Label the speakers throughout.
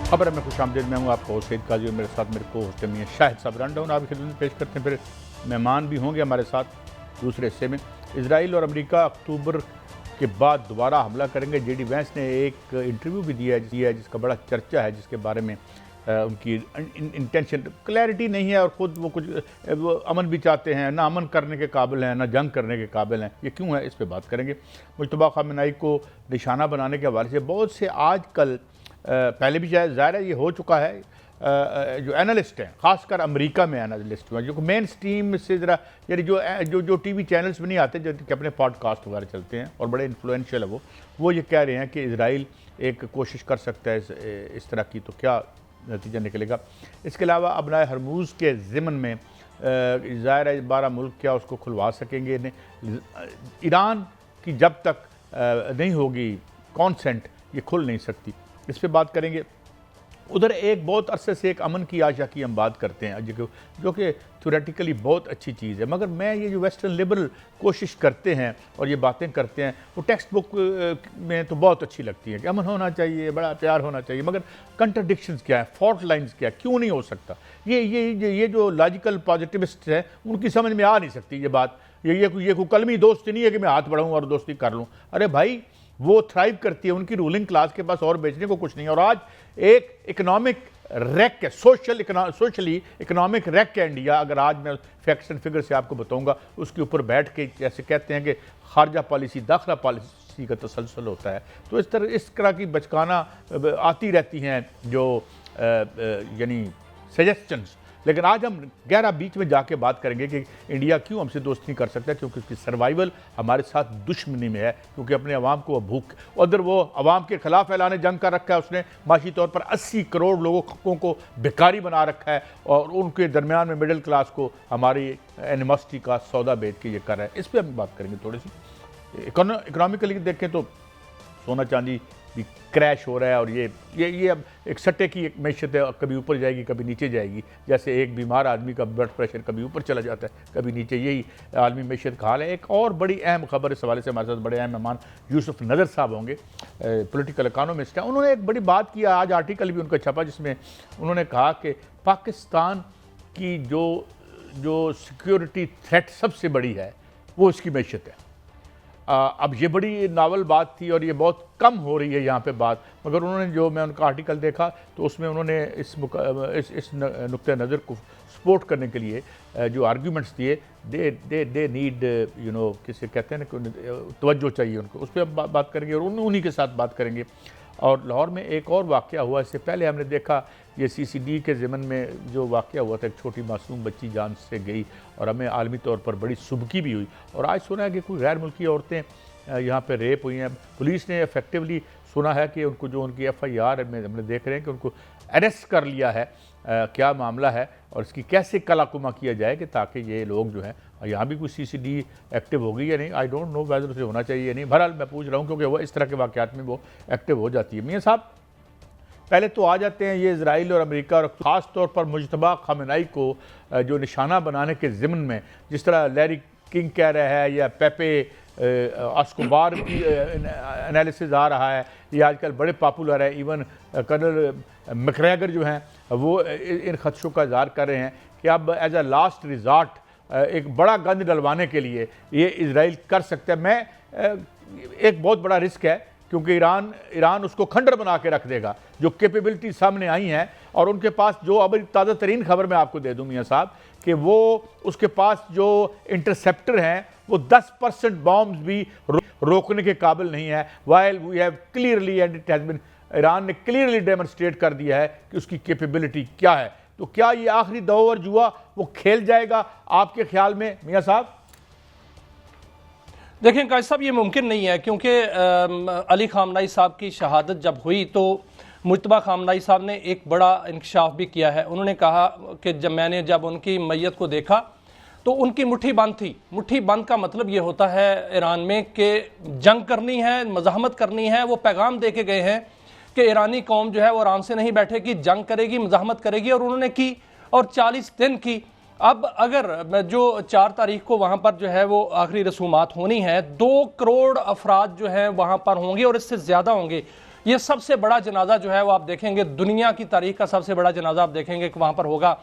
Speaker 1: खबर में खुशामदीद। मैं हूँ आपका सईद काजी और मेरे साथ मेरे को होस्ट मियां शाहिद साहब। रनडाउन आपकी खिदमत में पेश करते हैं, फिर मेहमान भी होंगे हमारे साथ दूसरे हिस्से में। इजराइल और अमेरिका अक्टूबर के बाद दोबारा हमला करेंगे। जेडी वैंस ने एक इंटरव्यू भी दिया है जिसका बड़ा चर्चा है, जिसके बारे में उनकी इंटेंशन क्लैरिटी नहीं है और ख़ुद वो अमन भी चाहते हैं, ना अमन करने के काबिल हैं ना जंग करने के काबिल हैं। ये क्यों है, इस पर बात करेंगे। मुज्तबा खामेनी को निशाना बनाने के हवाले से बहुत से आजकल पहले भी शायद ज़ाहिर है ये हो चुका है, जो एनालिस्ट हैं ख़ासकर अमेरिका में एनालिस्ट हैं जो मेन स्ट्रीम से ज़रा यानी जो टीवी चैनल्स में नहीं आते, जो कि अपने पॉडकास्ट वगैरह चलते हैं और बड़े इन्फ्लुएंशियल है वो ये कह रहे हैं कि इजराइल एक कोशिश कर सकता है इस तरह की, तो क्या नतीजा निकलेगा। इसके अलावा अबनाए हरमूज़ के ज़िमन में ज़ाहिर है 12 मुल्क क्या उसको खुलवा सकेंगे। ईरान की जब तक नहीं होगी कॉन्सेंट ये खुल नहीं सकती, इस पर बात करेंगे। उधर एक बहुत अरसे से एक अमन की आशा की हम बात करते हैं जो कि थ्योरेटिकली बहुत अच्छी चीज़ है, मगर मैं ये जो वेस्टर्न लिबरल कोशिश करते हैं और ये बातें करते हैं वो टेक्स्ट बुक में तो बहुत अच्छी लगती है कि अमन होना चाहिए, बड़ा प्यार होना चाहिए, मगर कंट्रडिक्शंस क्या है, फॉल्ट लाइंस क्या है, क्यों नहीं हो सकता। ये जो लॉजिकल पॉजिटिविस्ट हैं उनकी समझ में आ नहीं सकती ये बात। ये कोई कलमी दोस्ती नहीं है कि मैं हाथ बढ़ाऊँ और दोस्ती कर लूँ। अरे भाई, वो थ्राइव करती है, उनकी रूलिंग क्लास के पास और बेचने को कुछ नहीं है। और आज एक इकोनॉमिक रैक है, सोशली इकोनॉमिक रैक है इंडिया। अगर आज मैं फैक्ट्स एंड फिगर से आपको बताऊंगा, उसके ऊपर बैठ के जैसे कहते हैं कि खारजा पॉलिसी दाखिला पॉलिसी का तसलसल होता है, तो इस तरह की बचकाना आती रहती हैं जो यानी सजेशंस। लेकिन आज हम गहरा बीच में जाके बात करेंगे कि इंडिया क्यों हमसे दोस्ती नहीं कर सकता, क्योंकि उसकी सर्वाइवल हमारे साथ दुश्मनी में है, क्योंकि अपने अवाम को भूख, उधर वो अवाम के खिलाफ ऐलान जंग कर रखा है उसने, माशी तौर पर 80 करोड़ लोगों को बेकारी बना रखा है और उनके दरमियान में मिडिल क्लास को हमारी एनिमोसिटी का सौदा बेच के ये कर रहा है। इस पर हम बात करेंगे थोड़ी सी। इकोनॉमिकली देखें तो सोना चांदी भी क्रैश हो रहा है और ये अब एक सट्टे की एक मैशत है, कभी ऊपर जाएगी कभी नीचे जाएगी। जैसे एक बीमार आदमी का ब्लड प्रेशर कभी ऊपर चला जाता है कभी नीचे, यही आलमी मैशत का हाल है। एक और बड़ी अहम खबर इस हवाले से हमारे साथ बड़े अहम मेहमान यूसुफ नज़र साहब होंगे, पॉलिटिकल इकोनॉमिस्ट हैं। उन्होंने एक बड़ी बात किया, आज आर्टिकल भी उनका छपा, जिसमें उन्होंने कहा कि पाकिस्तान की जो सिक्योरिटी थ्रेट सबसे बड़ी है वो इसकी मैशत है। अब ये बड़ी नावल बात थी और ये बहुत कम हो रही है यहाँ पे बात, मगर उन्होंने जो मैं उनका आर्टिकल देखा तो उसमें उन्होंने इस नुक्ते नज़र को सपोर्ट करने के लिए जो आर्ग्यूमेंट्स दिए, दे नीड किसे कहते हैं ना, तवज्जो चाहिए उनको, उस पर बात करेंगे और उन्हीं के साथ बात करेंगे। और लाहौर में एक और वाक़या हुआ, इससे पहले हमने देखा ये CCD के ज़िमन में जो वाक़या हुआ था, एक छोटी मासूम बच्ची जान से गई और हमें आलमी तौर पर बड़ी सुबकी भी हुई। और आज सुना है कि कोई गैर मुल्की औरतें यहाँ पे रेप हुई हैं। पुलिस ने इफेक्टिवली सुना है कि उनकी FIR में हमने देख रहे हैं कि उनको अरेस्ट कर लिया है। क्या मामला है और इसकी कैसे कलाकुमा किया जाए कि ताकि ये लोग जो हैं, यहाँ भी कोई CCD एक्टिव होगी या नहीं, आई डोंट नो वेदर उसे होना चाहिए या नहीं। बहरहाल मैं पूछ रहा हूँ क्योंकि वो इस तरह के वाक़यात में वो एक्टिव हो जाती है। मियाँ साहब, पहले तो आ जाते हैं ये इजराइल और अमेरिका और ख़ास तौर पर मुज्तबा खामेनी को जो निशाना बनाने के ज़िमन में, जिस तरह लैरी किंग कह रहा है या पेपे एस्कोबार की एनालिसिस आ रहा है, ये आजकल बड़े पॉपुलर है। इवन कर्नल मैकग्रेगर जो हैं वो इन खदशों का इज़हार कर रहे हैं कि अब एज अ लास्ट रिज़ॉर्ट एक बड़ा गंद डलवाने के लिए ये इजराइल कर सकता है। मैं एक बहुत बड़ा रिस्क है, क्योंकि ईरान उसको खंडर बना के रख देगा। जो कैपेबिलिटी सामने आई हैं और उनके पास जो अब ताज़ा तरीन खबर मैं आपको दे दूं मियाँ साहब, कि वो उसके पास जो इंटरसेप्टर हैं वो 10% बॉम्ब्स भी रोकने के काबिल नहीं है। While we have clearly and it has been, Iran ने क्लियरली डेमोन्स्ट्रेट कर दिया है कि उसकी कैपेबिलिटी क्या है। तो क्या ये आखिरी दौर जुआ वो खेल जाएगा आपके ख्याल में मियाँ साहब?
Speaker 2: देखें काजी साहब, ये मुमकिन नहीं है, क्योंकि अली खामनेई साहब की शहादत जब हुई तो मुज्तबा खामनेई साहब ने एक बड़ा इंकशाफ भी किया है। उन्होंने कहा कि जब उनकी मैयत को देखा तो उनकी मुट्ठी बंद थी। मुट्ठी बंद का मतलब ये होता है ईरान में कि जंग करनी है, मज़ाहमत करनी है। वो पैगाम दे के गए हैं कि ईरानी कौम जो है वो आराम से नहीं बैठेगी, जंग करेगी, मज़ाहमत करेगी, और उन्होंने की और 40 दिन की। अब अगर जो 4 तारीख को वहाँ पर जो है वो आखिरी रसूमात होनी है, 2 करोड़ अफराद जो हैं वहाँ पर होंगे और इससे ज़्यादा होंगे। ये सबसे बड़ा जनाजा जो है वो आप देखेंगे, दुनिया की तारीख का सबसे बड़ा जनाजा आप देखेंगे कि वहाँ पर होगा।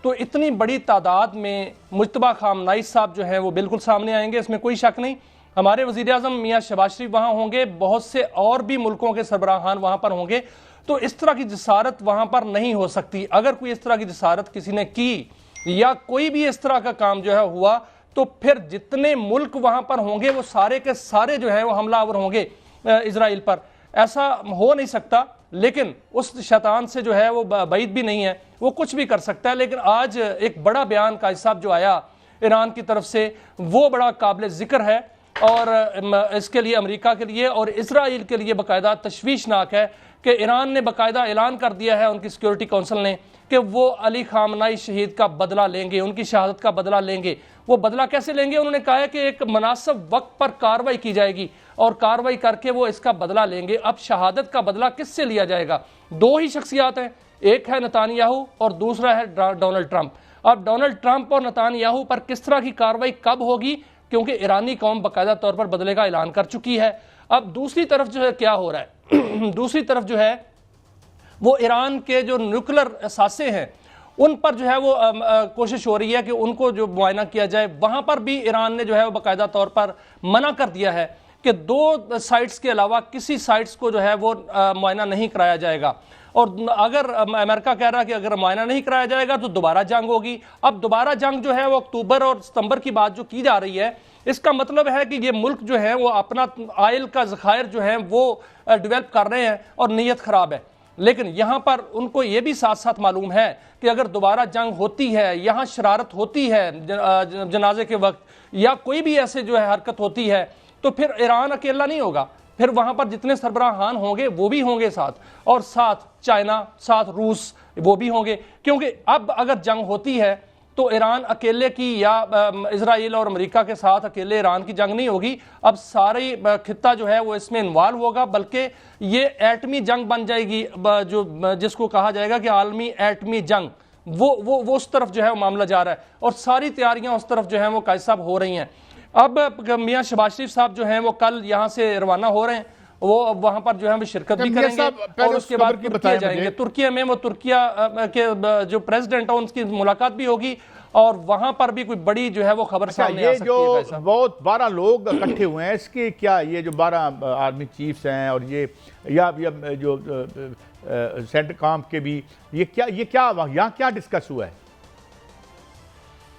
Speaker 2: तो इतनी बड़ी तादाद में मुज्तबा खामनाई साहब जो है वो बिल्कुल सामने आएंगे, इसमें कोई शक नहीं। हमारे वज़ीर आज़म मियाँ शहबाज शरीफ वहाँ होंगे, बहुत से और भी मुल्कों के सरबराहान वहाँ पर होंगे। तो इस तरह की जसारत वहाँ पर नहीं हो सकती। अगर कोई इस तरह की जसारत किसी ने की या कोई भी इस तरह का काम जो है हुआ, तो फिर जितने मुल्क वहाँ पर होंगे वो सारे के सारे जो है वो हमलावर होंगे इजराइल पर। ऐसा हो नहीं सकता, लेकिन उस शैतान से जो है वो बैद भी नहीं है, वो कुछ भी कर सकता है। लेकिन आज एक बड़ा बयान कायद साहब जो आया ईरान की तरफ से, वो बड़ा काबिल ज़िक्र है और इसके लिए अमेरिका के लिए और इजराइल के लिए बाकायदा तशवीशनाक है कि ईरान ने बाकायदा ऐलान कर दिया है, उनकी सिक्योरिटी काउंसिल ने, कि वो अली खामनाई शहीद का बदला लेंगे, उनकी शहादत का बदला लेंगे। वो बदला कैसे लेंगे? उन्होंने कहा है कि एक मुनासिब वक्त पर कार्रवाई की जाएगी और कार्रवाई करके वो इसका बदला लेंगे। अब शहादत का बदला किससे लिया जाएगा? दो ही शख्सियात हैं, एक है नेतान्याहू और दूसरा है डोनाल्ड ट्रंप। अब डोनाल्ड ट्रंप और नेतान्याहू पर किस तरह की कार्रवाई कब होगी, क्योंकि ईरानी कौम बाकायदा तौर पर बदले का ऐलान कर चुकी है। अब दूसरी तरफ जो है क्या हो रहा है दूसरी तरफ जो है वो ईरान के जो न्यूक्लियर असासे हैं उन पर जो है वो कोशिश हो रही है कि उनको जो मुआयना किया जाए। वहाँ पर भी ईरान ने जो है वो बाकायदा तौर पर मना कर दिया है कि 2 साइट्स के अलावा किसी साइट्स को जो है वो मुआयना नहीं कराया जाएगा। और अगर अमेरिका कह रहा है कि अगर मुआयना नहीं कराया जाएगा तो दोबारा जंग होगी। अब दोबारा जंग जो है वो अक्टूबर और सितंबर की बात जो की जा रही है, इसका मतलब है कि ये मुल्क जो है वो अपना आयल का ज़खायर जो है वो डेवलप कर रहे हैं और नीयत ख़राब है। लेकिन यहाँ पर उनको ये भी साथ साथ मालूम है कि अगर दोबारा जंग होती है, यहाँ शरारत होती है जनाजे के वक्त या कोई भी ऐसे जो है हरकत होती है, तो फिर ईरान अकेला नहीं होगा, फिर वहाँ पर जितने सरबराहान होंगे वो भी होंगे साथ, और साथ चाइना, साथ रूस वो भी होंगे। क्योंकि अब अगर जंग होती है तो ईरान अकेले की या इजराइल और अमेरिका के साथ अकेले ईरान की जंग नहीं होगी। अब सारी खित्ता जो है वो इसमें इन्वॉल्व होगा, बल्कि ये एटमी जंग बन जाएगी, जो जिसको कहा जाएगा कि आलमी एटमी जंग, वो उस तरफ जो है वो मामला जा रहा है और सारी तैयारियां उस तरफ जो है वो कायद साहब हो रही हैं। अब मियाँ शहबाज शरीफ साहब जो हैं वो कल यहाँ से रवाना हो रहे हैं, वो वहां पर जो है वो शिरकत भी करेंगे और उसके बाद तुर्किया जाएंगे। तुर्किया में वो तुर्किया के जो प्रेसिडेंट है उनकी मुलाकात भी होगी और वहां पर भी कोई बड़ी जो है वो खबर सामने आ सकती है।
Speaker 1: जो बहुत 12 लोग इकट्ठे हुए हैं, इसके क्या ये जो 12 आर्मी चीफ्स हैं और ये या जो सेंटर काम के भी ये क्या यहाँ क्या डिस्कस हुआ है?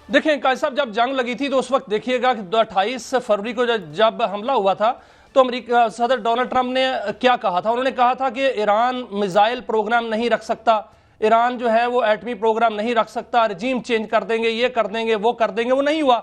Speaker 2: देखें कायद साहब, जब जंग लगी थी तो उस वक्त देखिएगा कि 28 फरवरी को जब हमला हुआ था तो अमेरिका सदर डोनाल्ड ट्रंप ने क्या कहा था? उन्होंने कहा था कि ईरान मिसाइल प्रोग्राम नहीं रख सकता, ईरान जो है वो एटमी प्रोग्राम नहीं रख सकता, रजीम चेंज कर देंगे, ये कर देंगे, वो कर देंगे। वो नहीं हुआ।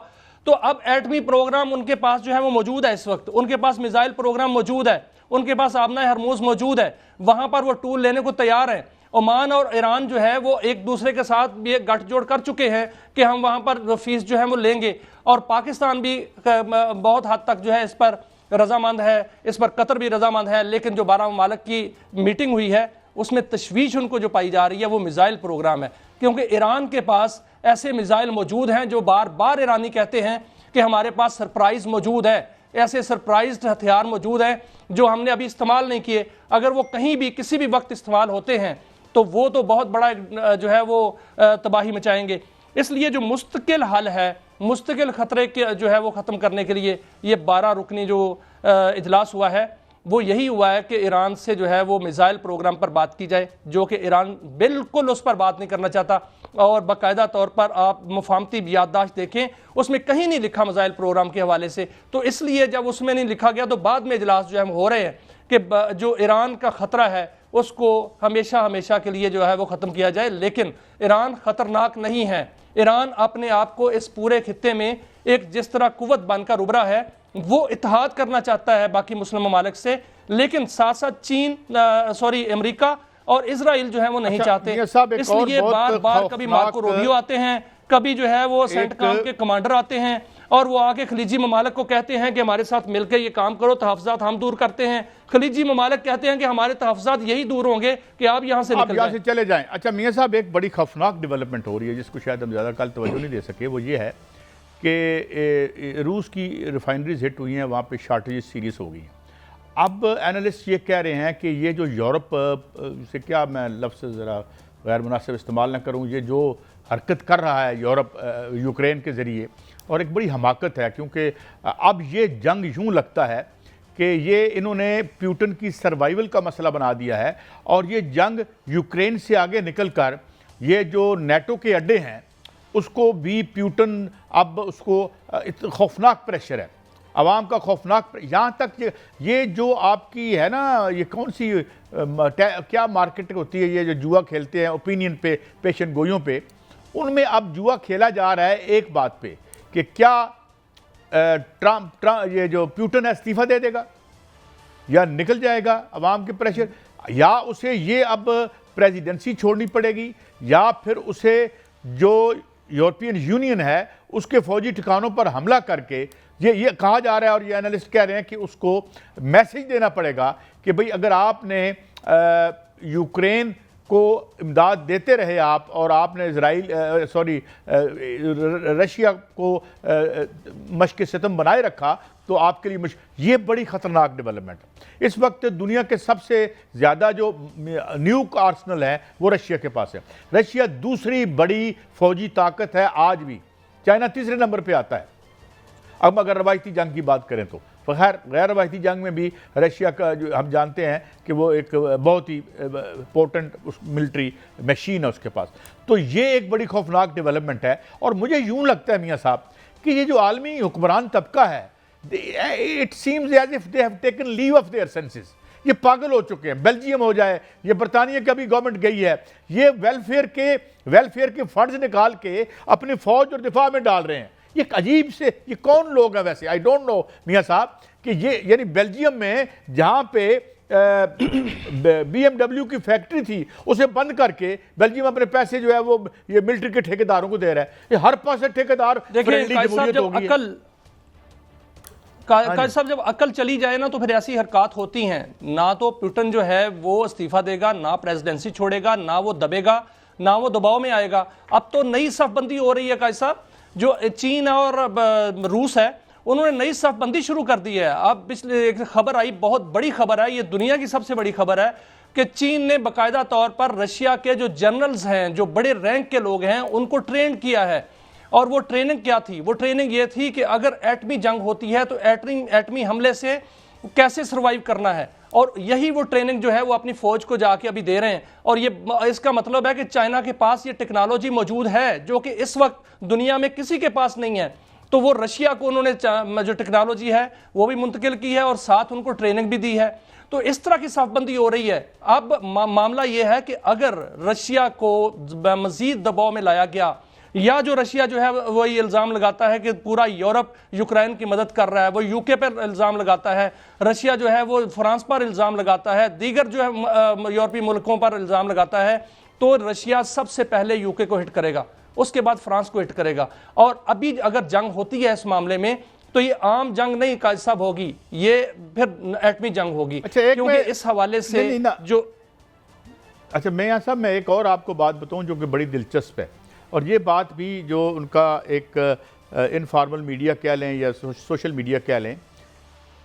Speaker 2: तो अब एटमी प्रोग्राम उनके पास जो है वो मौजूद है, इस वक्त उनके पास मिसाइल प्रोग्राम मौजूद है, उनके पास आबना हरमूज मौजूद है, वहां पर वो टूल लेने को तैयार है। ओमान और ईरान जो है वो एक दूसरे के साथ ये गठजोड़ कर चुके हैं कि हम वहां पर फीस जो है वो लेंगे, और पाकिस्तान भी बहुत हद तक जो है इस पर रजामंद है, इस पर कतर भी रजामंद है। लेकिन जो 12 ममालिक की मीटिंग हुई है उसमें तशवीश उनको जो पाई जा रही है वो मिसाइल प्रोग्राम है, क्योंकि ईरान के पास ऐसे मिसाइल मौजूद हैं जो बार बार ईरानी कहते हैं कि हमारे पास सरप्राइज मौजूद है, ऐसे सरप्राइज हथियार मौजूद हैं जो हमने अभी इस्तेमाल नहीं किए। अगर वो कहीं भी किसी भी वक्त इस्तेमाल होते हैं तो वो तो बहुत बड़ा जो है वो तबाही मचाएंगे। इसलिए जो मुस्तकिल हल है, मुस्तकिल खतरे के जो है वो ख़त्म करने के लिए ये 12 रुकनी जो इजलास हुआ है वो यही हुआ है कि ईरान से जो है वो मिसाइल प्रोग्राम पर बात की जाए, जो कि ईरान बिल्कुल उस पर बात नहीं करना चाहता। और बाकायदा तौर पर आप मुफाहमती याददाश्त देखें, उसमें कहीं नहीं लिखा मिसाइल प्रोग्राम के हवाले से। तो इसलिए जब उसमें नहीं लिखा गया तो बाद में इजलास जो है हो रहे हैं कि जो ईरान का ख़तरा है उसको हमेशा हमेशा के लिए जो है वो ख़त्म किया जाए। लेकिन ईरान ख़तरनाक नहीं है। ईरान अपने आप को इस पूरे खित्ते में एक जिस तरह कुव्वत बनकर उभरा है, वो इत्तेहाद करना चाहता है बाकी मुस्लिम ममालिक से, लेकिन साथ साथ चीन अमेरिका और इजराइल जो है वो नहीं चाहते। इसलिए बार बार कभी मार्को रूबियो आते हैं, कभी जो है वो सेंटकॉम के कमांडर आते हैं और वो आके खलीजी ममालिक को कहते हैं कि हमारे साथ मिलकर ये काम करो, तहफ़्ज़ात हम दूर करते हैं। खलीजी ममालिक कहते हैं कि हमारे तहफ़्ज़ात यही दूर होंगे कि आप यहाँ से
Speaker 1: चले जाएं। अच्छा मियाँ साहब, एक बड़ी खौफनाक डेवलपमेंट हो रही है जिसको शायद हम ज़्यादा कल तवज्जो नहीं दे सके, वो ये है कि रूस की रिफाइनरीज हिट हुई हैं, वहाँ पे शॉर्टेज सीरियस हो गई हैं। अब एनालिस्ट ये कह रहे हैं कि ये जो यूरोप से, क्या मैं लफ्ज़ ज़रा गैर मुनासिब इस्तेमाल ना करूँ, ये जो हरकत कर रहा है यूरोप यूक्रेन के ज़रिए, और एक बड़ी हमाकत है, क्योंकि अब ये जंग यूँ लगता है कि ये इन्होंने प्यूटन की सर्वाइवल का मसला बना दिया है, और ये जंग यूक्रेन से आगे निकल कर ये जो नेटो के अड्डे हैं उसको भी प्यूटन अब उसको खौफनाक प्रेशर है, आवाम का खौफनाक, यहाँ तक ये जो आपकी है ना, ये कौन सी क्या मार्केट होती है, ये जो जुआ खेलते हैं ओपिनियन पे, पेशन गोइयों पे, उनमें अब जुआ खेला जा रहा है एक बात पे कि क्या ट्रम्प ये जो प्यूटन है इस्तीफा दे देगा या निकल जाएगा अवाम के प्रेशर, या उसे ये अब प्रेसिडेंसी छोड़नी पड़ेगी, या फिर उसे जो यूरोपियन यूनियन है उसके फौजी ठिकानों पर हमला करके, ये कहा जा रहा है और ये एनालिस्ट कह रहे हैं कि उसको मैसेज देना पड़ेगा कि भाई अगर आपने यूक्रेन को इमदाद देते रहे आप, और आपने रशिया को मशक़ सितम बनाए रखा, तो आपके लिए ये बड़ी ख़तरनाक डेवलपमेंट है। इस वक्त दुनिया के सबसे ज़्यादा जो न्यूक आर्सनल है वो रशिया के पास है। रशिया दूसरी बड़ी फौजी ताकत है आज भी, चाइना तीसरे नंबर पे आता है। अब अगर रवायती जंग की बात करें तो खैर गैर रवायती जंग में भी रशिया का जो हम जानते हैं कि वो एक बहुत ही इम्पोर्टेंट मिलिट्री मशीन है उसके पास। तो ये एक बड़ी खौफनाक डेवलपमेंट है, और मुझे यूँ लगता है मियाँ साहब कि ये जो आलमी हुक्मरान तबका है, it seems as if they have taken leave of their senses. ये पागल हो चुके हैं। बेल्जियम हो जाए, ये बरतानिया का भी गवर्नमेंट गई है, ये वेलफेयर के फंड्स निकाल के अपनी फौज और दिफा में डाल रहे हैं। ये अजीब से, ये कौन लोग हैं वैसे, आई डोंट नो मियाँ साहब, कि ये यानी बेल्जियम में जहाँ पे BMW की फैक्ट्री थी उसे बंद करके बेल्जियम अपने पैसे जो है वो ये मिलिट्री के ठेकेदारों को दे रहा है। ये हर पास से ठेकेदार फ्रेंडली जमहूरियत हो गई है।
Speaker 2: काजी साहब, जब अकल चली जाए ना तो फिर ऐसी हरकत होती हैं। ना तो पुतिन जो है वो इस्तीफा देगा, ना प्रेसिडेंसी छोड़ेगा, ना वो दबेगा, ना वो दबाव में आएगा। अब तो नई सफबंदी हो रही है काजी साहब, जो चीन और रूस है उन्होंने नई सफबंदी शुरू कर दी है। अब पिछले एक खबर आई, बहुत बड़ी खबर है, ये दुनिया की सबसे बड़ी खबर है कि चीन ने बाकायदा तौर पर रशिया के जो जनरल्स हैं, जो बड़े रैंक के लोग हैं, उनको ट्रेन किया है। और वो ट्रेनिंग क्या थी? वो ट्रेनिंग ये थी कि अगर एटमी जंग होती है तो एटमी हमले से कैसे सर्वाइव करना है। और यही वो ट्रेनिंग जो है वो अपनी फौज को जाके अभी दे रहे हैं। और ये इसका मतलब है कि चाइना के पास ये टेक्नोलॉजी मौजूद है जो कि इस वक्त दुनिया में किसी के पास नहीं है। तो वो रशिया को उन्होंने जो टेक्नोलॉजी है वो भी मुंतकिल की है और साथ उनको ट्रेनिंग भी दी है। तो इस तरह की साफबंदी हो रही है। अब मामला ये है कि अगर रशिया को मजीद दबाव में लाया गया, या जो रशिया जो है वो ये इल्ज़ाम लगाता है कि पूरा यूरोप यूक्रेन की मदद कर रहा है, वो यूके पर इल्ज़ाम लगाता है, रशिया जो है वो फ्रांस पर इल्ज़ाम लगाता है, दीगर जो है यूरोपीय मुल्कों पर इल्ज़ाम लगाता है, तो रशिया सबसे पहले यूके को हिट करेगा, उसके बाद फ्रांस को हिट करेगा। और अभी अगर जंग होती है इस मामले में तो ये आम जंग नहीं काजी साहब होगी, ये फिर एटमी जंग होगी।
Speaker 1: अच्छा,
Speaker 2: क्योंकि इस हवाले से जो
Speaker 1: अच्छा मैं यहाँ साहब मैं एक और आपको बात बताऊँ जो कि बड़ी दिलचस्प है, और ये बात भी जो उनका एक इनफॉर्मल मीडिया कह लें या सोशल मीडिया कह लें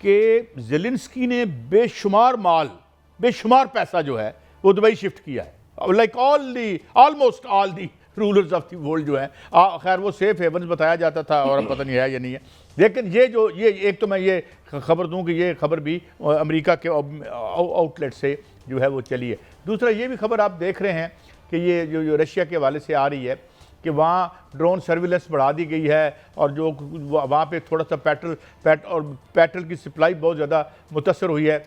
Speaker 1: कि ज़ेलेंस्की ने बेशुमार पैसा जो है वो दुबई शिफ्ट किया है। Like almost all the rulers of the world जो है, खैर वो सेफ हेवन्स बताया जाता था और अब पता नहीं है या नहीं है। लेकिन ये एक तो मैं ये खबर दूं कि ये खबर भी अमेरिका के आउटलेट से जो है वो चली है। दूसरा ये भी खबर आप देख रहे हैं कि ये जो रशिया के हवाले से आ रही है कि वहाँ ड्रोन सर्विलेंस बढ़ा दी गई है, और जो वहाँ पे थोड़ा सा पेट्रोल की सप्लाई बहुत ज़्यादा मुतासर हुई है।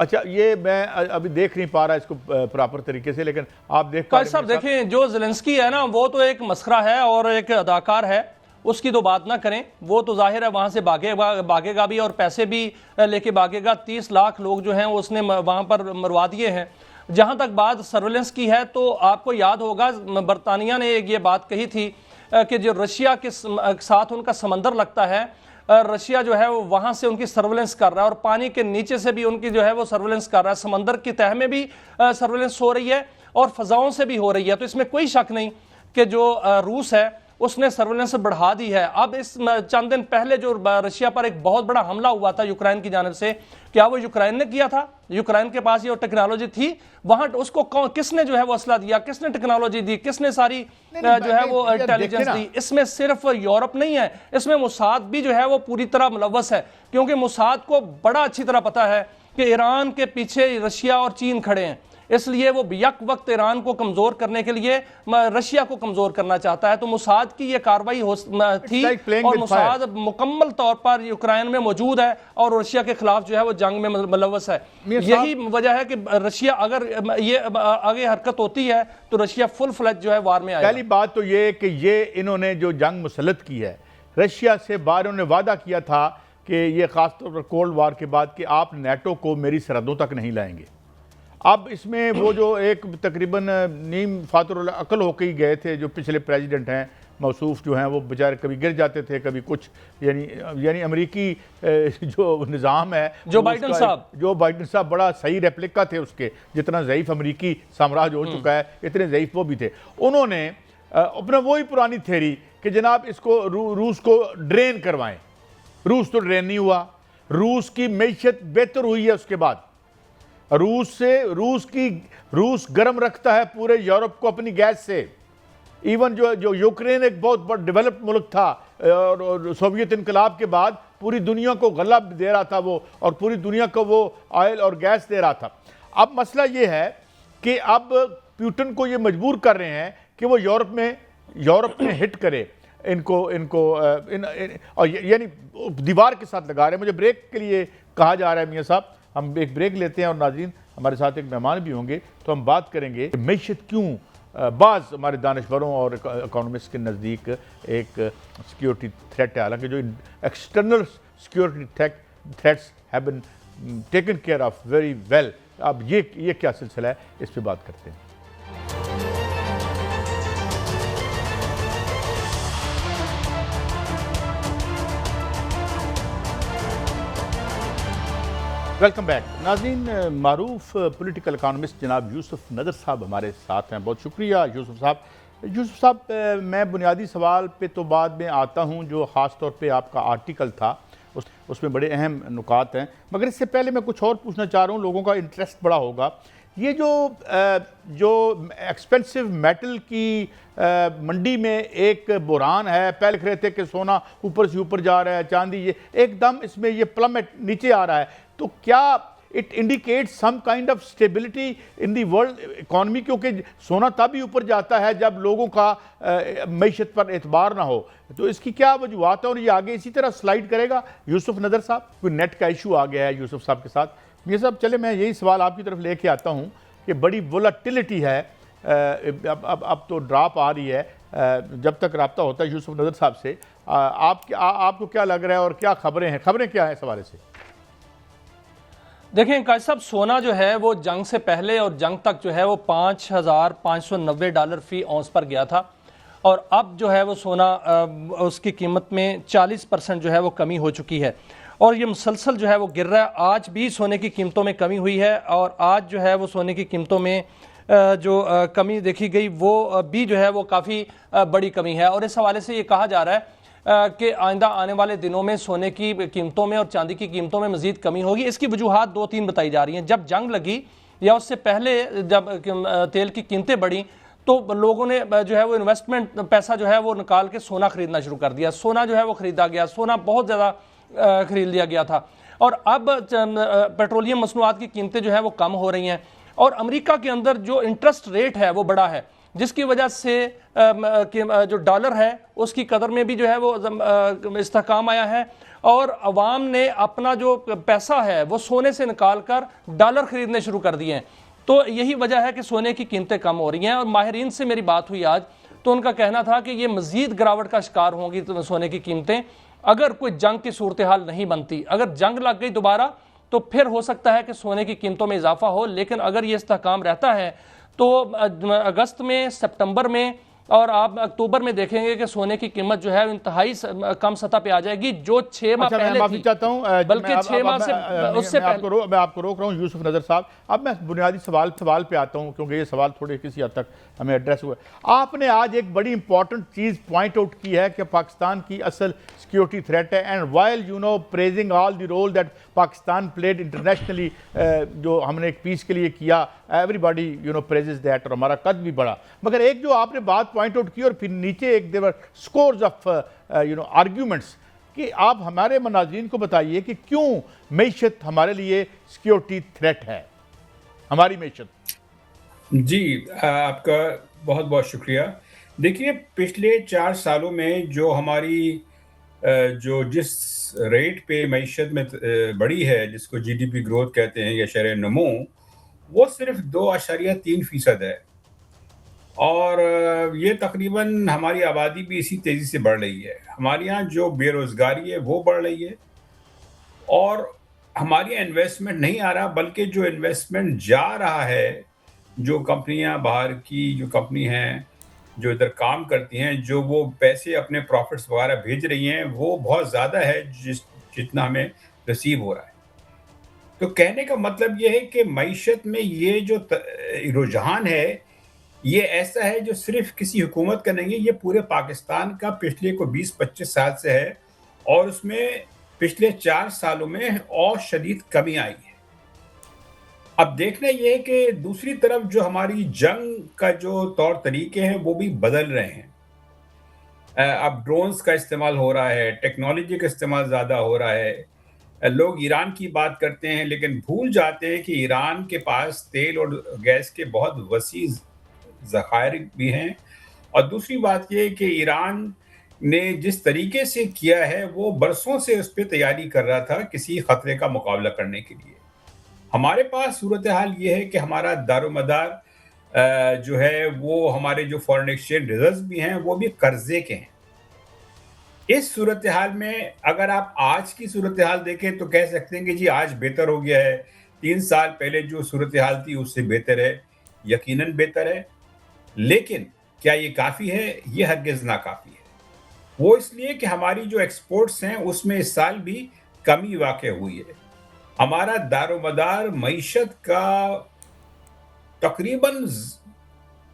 Speaker 1: अच्छा, ये मैं अभी देख नहीं पा रहा इसको प्रॉपर तरीके से, लेकिन आप देखें
Speaker 2: जो ज़ेलेंस्की है ना वो तो एक मस्खरा है और एक अदाकार है, उसकी तो बात ना करें। वो तो जाहिर है वहाँ से भागेगा भी और पैसे भी लेके भागेगा। 30 लाख लोग जो हैं उसने वहाँ पर मरवा दिए हैं। जहाँ तक बात सर्विलेंस की है तो आपको याद होगा बरतानिया ने एक ये बात कही थी कि जो रशिया के साथ उनका समंदर लगता है, रशिया जो है वो वहाँ से उनकी सर्विलेंस कर रहा है और पानी के नीचे से भी उनकी जो है वो सर्विलेंस कर रहा है। समंदर की तह में भी सर्विलेंस हो रही है और फ़ज़ाओं से भी हो रही है। तो इसमें कोई शक नहीं कि जो रूस है उसने सर्वेलेंस बढ़ा दी है। अब इस चंद दिन पहले जो रशिया पर एक बहुत बड़ा हमला हुआ था यूक्रेन की जानिब से, क्या वो यूक्रेन ने किया था? यूक्रेन के पास ये टेक्नोलॉजी थी, वहां उसको किसने जो है वो असला दिया, किसने टेक्नोलॉजी दी, किसने सारी जो है वो इंटेलिजेंस दी? इसमें सिर्फ यूरोप नहीं है, इसमें मोसाद भी जो है वो पूरी तरह मुलव्वस है, क्योंकि मोसाद को बड़ा अच्छी तरह पता है कि ईरान के पीछे रशिया और चीन खड़े हैं, इसलिए वो यक वक्त ईरान को कमजोर करने के लिए रशिया को कमजोर करना चाहता है। तो मोसाद की ये कार्रवाई थी और मोसाद मुकम्मल तौर पर यूक्रेन में मौजूद है और रशिया के खिलाफ जो है वो जंग में मुलव्वस है। यही वजह है कि रशिया अगर ये आगे हरकत होती है तो रशिया फुल फ्लैज जो है वार में आएगा।
Speaker 1: पहली बात तो ये कि ये इन्होंने जो जंग मुसल्लत की है रशिया से बाहर, उन्होंने वादा किया था कि ये खासतौर पर कोल्ड वार के बाद कि आप नेटो को मेरी सरहदों तक नहीं लाएंगे। अब इसमें वो जो एक तकरीबन नीम फातुर अकल होकर ही गए थे जो पिछले प्रेसिडेंट हैं मौसूफ जो हैं, वो बेचारे कभी गिर जाते थे कभी कुछ, यानी अमेरिकी जो निज़ाम है
Speaker 2: जो बाइडन साहब
Speaker 1: बड़ा सही रेप्लिका थे उसके, जितना ज़ईफ़ अमेरिकी साम्राज्य हो चुका है इतने ज़ईफ़ वो भी थे। उन्होंने अपना वही पुरानी थ्योरी कि जनाब इसको रूस को ड्रेन करवाएं। रूस तो ड्रेन नहीं हुआ, रूस की मैशत बेहतर हुई है। उसके बाद रूस गर्म रखता है पूरे यूरोप को अपनी गैस से। इवन जो यूक्रेन एक बहुत बड़ा डेवलप्ड मुल्क था और सोवियत इनकलाब के बाद पूरी दुनिया को गला दे रहा था वो, और पूरी दुनिया को वो ऑयल और गैस दे रहा था। अब मसला ये है कि अब पुतिन को ये मजबूर कर रहे हैं कि वो यूरोप में हिट करे इनको और यानी दीवार के साथ लगा रहे हैं। मुझे ब्रेक के लिए कहा जा रहा है मियां साहब, हम एक ब्रेक लेते हैं और नाज़रीन हमारे साथ एक मेहमान भी होंगे तो हम बात करेंगे मैशत क्यों बाज़ हमारे दानिशवरों और इकोनॉमिस्ट के नज़दीक एक सिक्योरिटी थ्रेट है, हालांकि जो external security threats have been taken care of very well. अब ये क्या सिलसिला है, इस पर बात करते हैं। वेलकम बैक नाज़रीन। मारूफ पॉलिटिकल इकानमिस्ट जनाब यूसुफ नदर साहब हमारे साथ हैं, बहुत शुक्रिया यूसुफ साहब। यूसुफ साहब, मैं बुनियादी सवाल पे तो बाद में आता हूँ, जो ख़ास तौर पे आपका आर्टिकल था उसमें बड़े अहम नुकात हैं, मगर इससे पहले मैं कुछ और पूछना चाह रहा हूँ, लोगों का इंटरेस्ट बड़ा होगा। ये जो एक्सपेंसिव मेटल की मंडी में एक बुरान है, पहले लिख रहे थे कि सोना ऊपर से ऊपर जा रहा है, चांदी ये एकदम इसमें ये प्लमेट नीचे आ रहा है, तो क्या it indicate some kind of stability in the world economy? क्योंकि सोना तभी ऊपर जाता है जब लोगों का मईशत पर एतबार ना हो, तो इसकी क्या वजूहत है और ये आगे इसी तरह स्लाइड करेगा? यूसुफ नदर साहब, कोई नेट का इशू आ गया है यूसुफ साहब के साथ। ये सब चले, मैं यही सवाल आपकी तरफ लेके आता हूँ कि बड़ी वोलेटिलिटी है, अब तो ड्रॉप आ रही है, जब तक रब्ता होता है यूसुफ नदर साहब से, आपको क्या लग रहा है और क्या खबरें क्या हैं इस हवाले से?
Speaker 2: देखें काजी साहब, सोना जो है वो जंग से पहले और जंग तक जो है वो $5,590 फी औंस पर गया था, और अब जो है वो सोना उसकी कीमत में 40% जो है वो कमी हो चुकी है, और ये मुसलसल जो है वो गिर रहा है। आज भी सोने की कीमतों में कमी हुई है, और आज जो है वो सोने की कीमतों में जो कमी देखी गई वो भी जो है वो काफ़ी बड़ी कमी है, और इस हवाले से ये कहा जा रहा है कि आइंदा आने वाले दिनों में सोने की कीमतों में और चांदी की कीमतों में मज़ीद कमी होगी। इसकी वजूहात 2-3 बताई जा रही हैं। जब जंग लगी या उससे पहले जब तेल की कीमतें बढ़ी तो लोगों ने जो है वो इन्वेस्टमेंट पैसा जो है वो निकाल के सोना खरीदना शुरू कर दिया। सोना जो है वो ख़रीदा गया, सोना बहुत ज़्यादा खरीद लिया गया था, और अब पेट्रोलियम मसनूआत की कीमतें जो है वो कम हो रही हैं, और अमेरिका के अंदर जो इंटरेस्ट रेट है वो बड़ा है, जिसकी वजह से जो डॉलर है उसकी कदर में भी जो है वो इस्तेहकाम आया है, और अवाम ने अपना जो पैसा है वो सोने से निकाल कर डॉलर खरीदने शुरू कर दिए हैं। तो यही वजह है कि सोने की कीमतें कम हो रही हैं, और माहिरीन से मेरी बात हुई आज तो उनका कहना था कि ये मज़ीद गिरावट का शिकार होंगी तो सोने की कीमतें, अगर कोई जंग की सूरत हाल नहीं बनती। अगर जंग लग गई दोबारा तो फिर हो सकता है कि सोने की कीमतों में इजाफा हो, लेकिन अगर ये इस्तेहकाम रहता है तो अगस्त में, सितंबर में और आप अक्टूबर में देखेंगे कि सोने की कीमत जो है इंतहाई कम सतह पे आ जाएगी, जो 6 माह
Speaker 1: अच्छा, मैं
Speaker 2: पहले
Speaker 1: माफी
Speaker 2: थी,
Speaker 1: चाहता हूं,
Speaker 2: बल्कि 6 माह से उससे पहले।
Speaker 1: मैं आपको रोक रहा हूं यूसुफ नज़र साहब। अब मैं बुनियादी सवाल पे आता हूं, क्योंकि ये सवाल थोड़े किसी हद तक हमें एड्रेस हुए। आपने आज एक बड़ी इंपॉर्टेंट चीज़ पॉइंट आउट की है कि पाकिस्तान की असल सिक्योरिटी थ्रेट है, and while praising all the role that Pakistan played internationally, जो हमने एक पीस के लिए किया, एवरीबॉडी प्रेजेस दैट, और हमारा कद भी बढ़ा। मगर एक जो आपने बात पॉइंट आउट की और फिर नीचे एक देवर स्कोर्स ऑफ आर्ग्यूमेंट्स, कि आप हमारे मनाज़रीन को बताइए कि क्यों मईशत हमारे लिए सिक्योरिटी थ्रेट है, हमारी मईशत।
Speaker 3: जी, आपका बहुत बहुत शुक्रिया। देखिए, पिछले 4 सालों में जो हमारी जो जिस रेट पे मईशत में बढ़ी है, जिसको जीडीपी ग्रोथ कहते हैं या शरह नमो, वो सिर्फ 2.3% है। और ये तकरीबन हमारी आबादी भी इसी तेज़ी से बढ़ रही है। हमारे यहाँ जो बेरोज़गारी है वो बढ़ रही है, और हमारी यहाँ इन्वेस्टमेंट नहीं आ रहा, बल्कि जो इन्वेस्टमेंट जा रहा है, जो कंपनियां बाहर की जो कंपनी हैं जो इधर काम करती हैं, जो वो पैसे अपने प्रॉफिट्स वगैरह भेज रही हैं, वो बहुत ज़्यादा है जितना हमें रिसीव हो रहा है। तो कहने का मतलब ये है कि मईशत में ये जो रुझान है, ये ऐसा है जो सिर्फ किसी हुकूमत का नहीं है, ये पूरे पाकिस्तान का पिछले को 20-25 साल से है, और उसमें पिछले 4 सालों में और शदीद कमी आई है। अब देखना ये है कि दूसरी तरफ जो हमारी जंग का जो तौर तरीके हैं वो भी बदल रहे हैं। अब ड्रोन्स का इस्तेमाल हो रहा है, टेक्नोलॉजी का इस्तेमाल ज़्यादा हो रहा है। लोग ईरान की बात करते हैं, लेकिन भूल जाते हैं कि ईरान के पास तेल और गैस के बहुत वसी ज़खायर भी हैं। और दूसरी बात ये है कि ईरान ने जिस तरीके से किया है, वो बरसों से उस पर तैयारी कर रहा था किसी खतरे का मुकाबला करने के लिए। हमारे पास सूरत हाल ये है कि हमारा दारोमदार जो है, वो हमारे जो फॉरेन एक्सचेंज रिजर्व्स भी हैं, वो भी कर्जे के हैं। इस सूरत हाल में अगर आप आज की सूरत हाल देखें तो कह सकते हैं कि जी आज बेहतर हो गया है। 3 साल पहले जो सूरत हाल थी उससे बेहतर है, यकीनन बेहतर है। लेकिन क्या ये काफ़ी है? ये हरगिज़ ना काफ़ी है। वो इसलिए कि हमारी जो एक्सपोर्ट्स हैं उसमें इस साल भी कमी वाक़ई हुई है। हमारा दारोमदार मईशत का तकरीबन